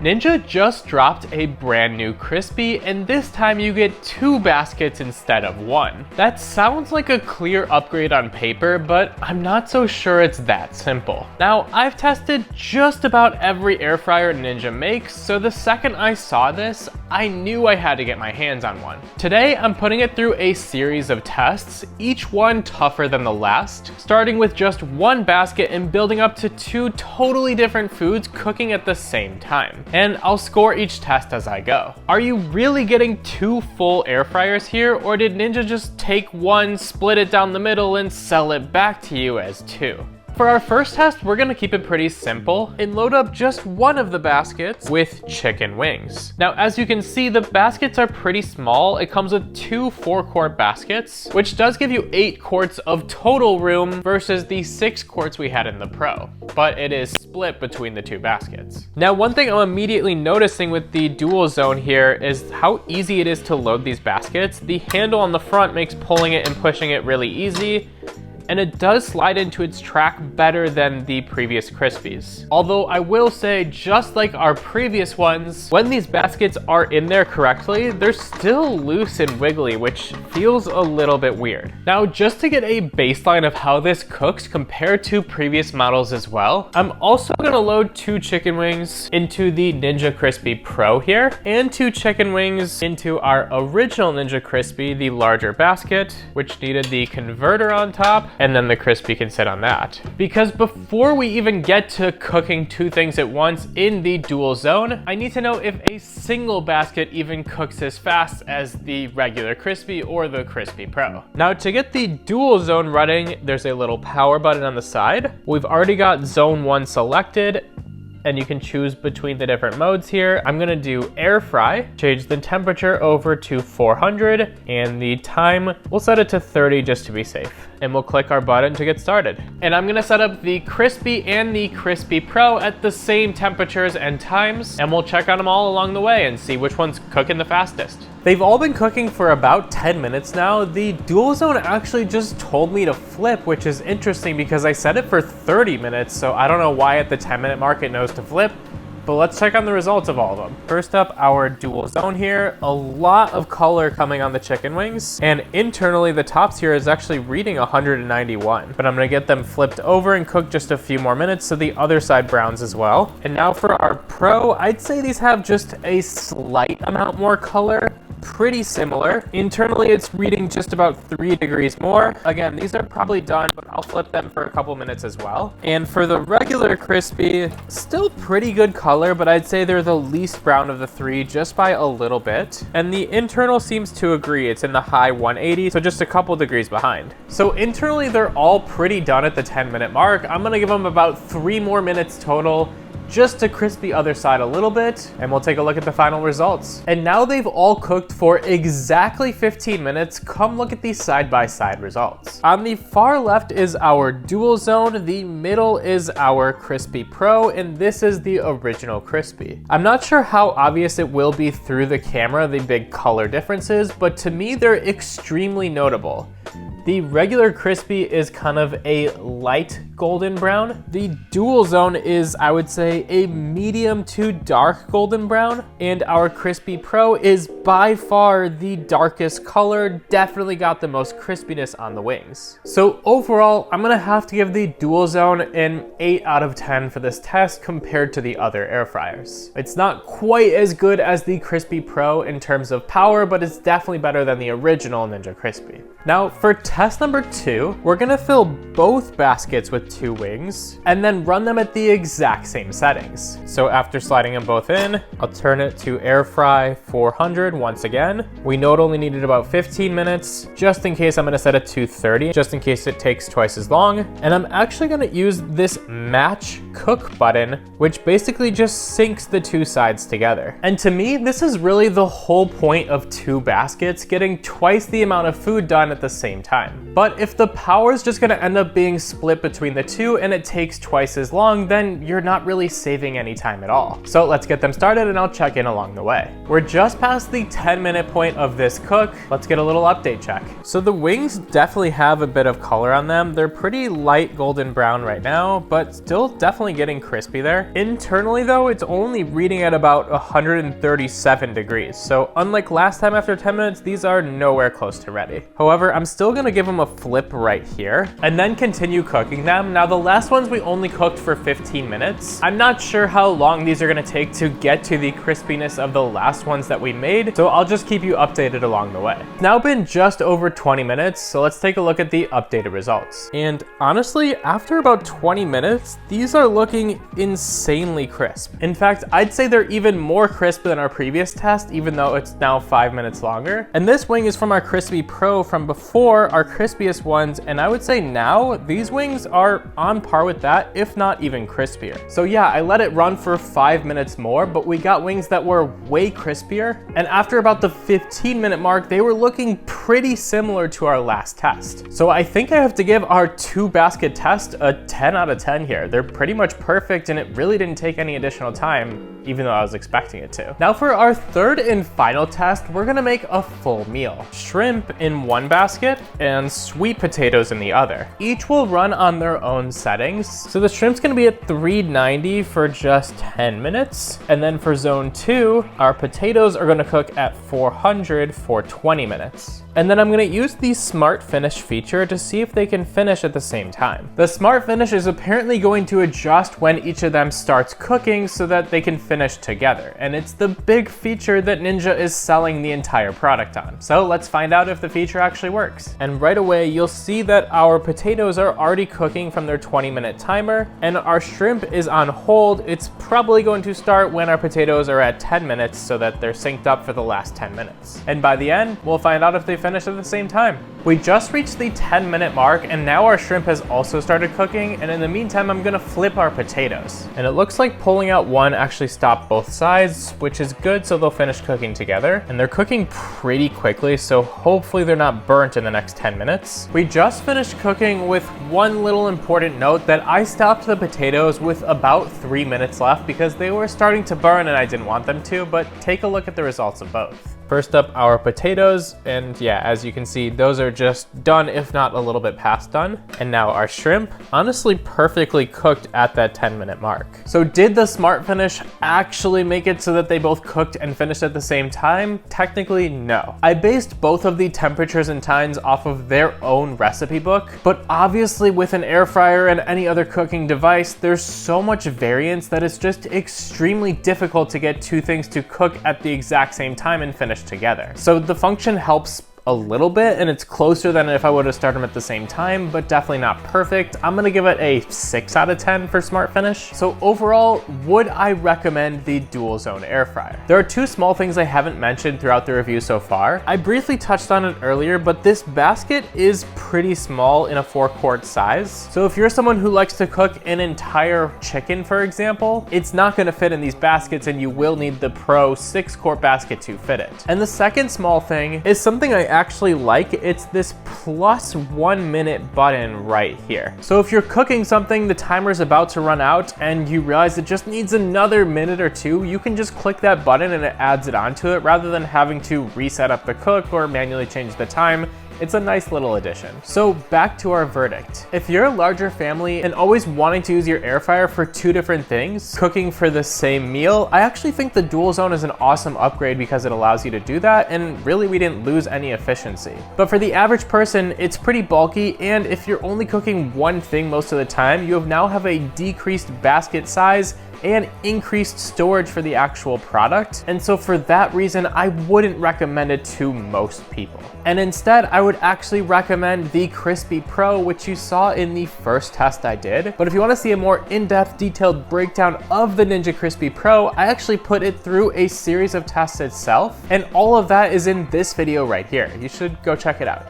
Ninja just dropped a brand new Crispi, and this time you get 2 baskets instead of 1. That sounds like a clear upgrade on paper, but I'm not so sure it's that simple. Now, I've tested just about every air fryer Ninja makes, so the second I saw this, I knew I had to get my hands on one. Today, I'm putting it through a series of tests, each one tougher than the last, starting with just 1 basket and building up to 2 totally different foods cooking at the same time. And I'll score each test as I go. Are you really getting 2 full air fryers here, or did Ninja just take one, split it down the middle, and sell it back to you as 2? For our first test, we're gonna keep it pretty simple and load up just one of the baskets with chicken wings. Now, as you can see, the baskets are pretty small. It comes with 2 4-quart baskets, which does give you 8 quarts of total room versus the 6 quarts we had in the Pro, but it is split between the 2 baskets. Now, one thing I'm immediately noticing with the DualZone here is how easy it is to load these baskets. The handle on the front makes pulling it and pushing it really easy, and it does slide into its track better than the previous Crispis. Although I will say, just like our previous ones, when these baskets are in there correctly, they're still loose and wiggly, which feels a little bit weird. Now, just to get a baseline of how this cooks compared to previous models as well, I'm also gonna load 2 chicken wings into the Ninja Crispi Pro here, and 2 chicken wings into our original Ninja Crispi, the larger basket, which needed the converter on top, and then the Crispi can sit on that. Because before we even get to cooking 2 things at once in the DualZone, I need to know if a single basket even cooks as fast as the regular Crispi or the Crispi Pro. Now, to get the DualZone running, there's a little power button on the side. We've already got zone 1 selected, and you can choose between the different modes here. I'm gonna do air fry, change the temperature over to 400, and the time, we'll set it to 30 just to be safe. And we'll click our button to get started. And I'm gonna set up the Crispi and the Crispi Pro at the same temperatures and times, and we'll check on them all along the way and see which one's cooking the fastest. They've all been cooking for about 10 minutes now. The DualZone actually just told me to flip, which is interesting because I set it for 30 minutes, so I don't know why at the 10-minute mark it knows to flip, but let's check on the results of all of them. First up, our DualZone here. A lot of color coming on the chicken wings, and internally the tops here is actually reading 191, but I'm gonna get them flipped over and cook just a few more minutes so the other side browns as well. And now for our Pro, I'd say these have just a slight amount more color. Pretty similar. Internally, it's reading just about 3 degrees more. Again, these are probably done, but I'll flip them for a couple minutes as well. And for the regular Crispi, still pretty good color, but I'd say they're the least brown of the 3 just by a little bit. And the internal seems to agree. It's in the high 180, so just a couple degrees behind. So internally, they're all pretty done at the 10-minute mark. I'm gonna give them about 3 more minutes total, just to crisp the other side a little bit, and we'll take a look at the final results. And now they've all cooked for exactly 15 minutes. Come look at these side-by-side results. On the far left is our DualZone, the middle is our Crispi Pro, and this is the original Crispi. I'm not sure how obvious it will be through the camera, the big color differences, but to me, they're extremely notable. The regular Crispi is kind of a light golden brown. The DualZone is, I would say, a medium to dark golden brown. And our Crispi Pro is by far the darkest color, definitely got the most crispiness on the wings. So overall, I'm gonna have to give the DualZone an 8 out of 10 for this test compared to the other air fryers. It's not quite as good as the Crispi Pro in terms of power, but it's definitely better than the original Ninja Crispi. Now for test number 2, we're gonna fill both baskets with 2 wings and then run them at the exact same settings. So after sliding them both in, I'll turn it to air fry 400 once again. We know it only needed about 15 minutes. Just in case, I'm gonna set it to 30, just in case it takes twice as long. And I'm actually gonna use this match cook button, which basically just syncs the 2 sides together. And to me, this is really the whole point of 2 baskets, getting twice the amount of food done at the same time. But if the power is just gonna end up being split between the two and it takes twice as long, then you're not really saving any time at all. So let's get them started and I'll check in along the way. We're just past the 10-minute point of this cook. Let's get a little update check. So the wings definitely have a bit of color on them. They're pretty light golden brown right now, but still definitely getting crispy there. Internally though, it's only reading at about 137 degrees. So unlike last time after 10 minutes, these are nowhere close to ready. However, I'm still gonna give them a flip right here and then continue cooking them. Now the last ones we only cooked for 15 minutes. I'm not sure how long these are gonna take to get to the crispiness of the last ones that we made, so I'll just keep you updated along the way. It's now been just over 20 minutes, so let's take a look at the updated results. And honestly, after about 20 minutes, these are looking insanely crisp. In fact, I'd say they're even more crisp than our previous test, even though it's now 5 minutes longer. And this wing is from our Crispi Pro from before, our crispiest ones, and I would say now these wings are on par with that, if not even crispier. So yeah, I let it run for 5 minutes more, but we got wings that were way crispier. And after about the 15-minute mark, they were looking pretty similar to our last test. So I think I have to give our 2-basket test a 10 out of 10 here. They're pretty much perfect and it really didn't take any additional time, even though I was expecting it to. Now for our third and final test, we're gonna make a full meal. Shrimp in one basket and sweet potatoes in the other. Each will run on their own settings. So the shrimp's gonna be at 390 for just 10 minutes. And then for zone 2, our potatoes are gonna cook at 400 for 20 minutes. And then I'm gonna use the Smart Finish feature to see if they can finish at the same time. The Smart Finish is apparently going to adjust when each of them starts cooking so that they can finish together. And it's the big feature that Ninja is selling the entire product on. So let's find out if the feature actually works. And right away, you'll see that our potatoes are already cooking from their 20-minute timer, and our shrimp is on hold. It's probably going to start when our potatoes are at 10 minutes so that they're synced up for the last 10 minutes. And by the end, we'll find out if they finish at the same time. We just reached the 10-minute mark and now our shrimp has also started cooking, and in the meantime I'm gonna flip our potatoes. And it looks like pulling out one actually stopped both sides, which is good, so they'll finish cooking together. And they're cooking pretty quickly, so hopefully they're not burnt in the next 10 minutes. We just finished cooking with one little important note that I stopped the potatoes with about 3 minutes left because they were starting to burn and I didn't want them to, but take a look at the results of both. First up, our potatoes, and yeah, as you can see, those are just done, if not a little bit past done. And now our shrimp, honestly perfectly cooked at that 10-minute mark. So did the Smart Finish actually make it so that they both cooked and finished at the same time? Technically, no. I based both of the temperatures and times off of their own recipe book, but obviously with an air fryer and any other cooking device, there's so much variance that it's just extremely difficult to get two things to cook at the exact same time and finish together. So the function helps a little bit, and it's closer than if I would have started them at the same time, but definitely not perfect. I'm gonna give it a 6 out of 10 for Smart Finish. So overall, would I recommend the DualZone air fryer? There are two small things I haven't mentioned throughout the review so far. I briefly touched on it earlier, but this basket is pretty small in a 4-quart size. So if you're someone who likes to cook an entire chicken, for example, it's not gonna fit in these baskets and you will need the Pro 6-quart basket to fit it. And the second small thing is something I actually like. It's this +1 minute button right here. So if you're cooking something, the timer's about to run out and you realize it just needs another minute or two, you can just click that button and it adds it onto it rather than having to reset up the cook or manually change the time. It's a nice little addition. So back to our verdict. If you're a larger family and always wanting to use your air fryer for two different things, cooking for the same meal, I actually think the DualZone is an awesome upgrade because it allows you to do that, and really we didn't lose any efficiency. But for the average person, it's pretty bulky, and if you're only cooking one thing most of the time, you now have a decreased basket size and increased storage for the actual product. And so for that reason, I wouldn't recommend it to most people. And instead, I would actually recommend the Crispi Pro, which you saw in the first test I did. But if you want to see a more in-depth, detailed breakdown of the Ninja Crispi Pro, I actually put it through a series of tests itself. And all of that is in this video right here. You should go check it out.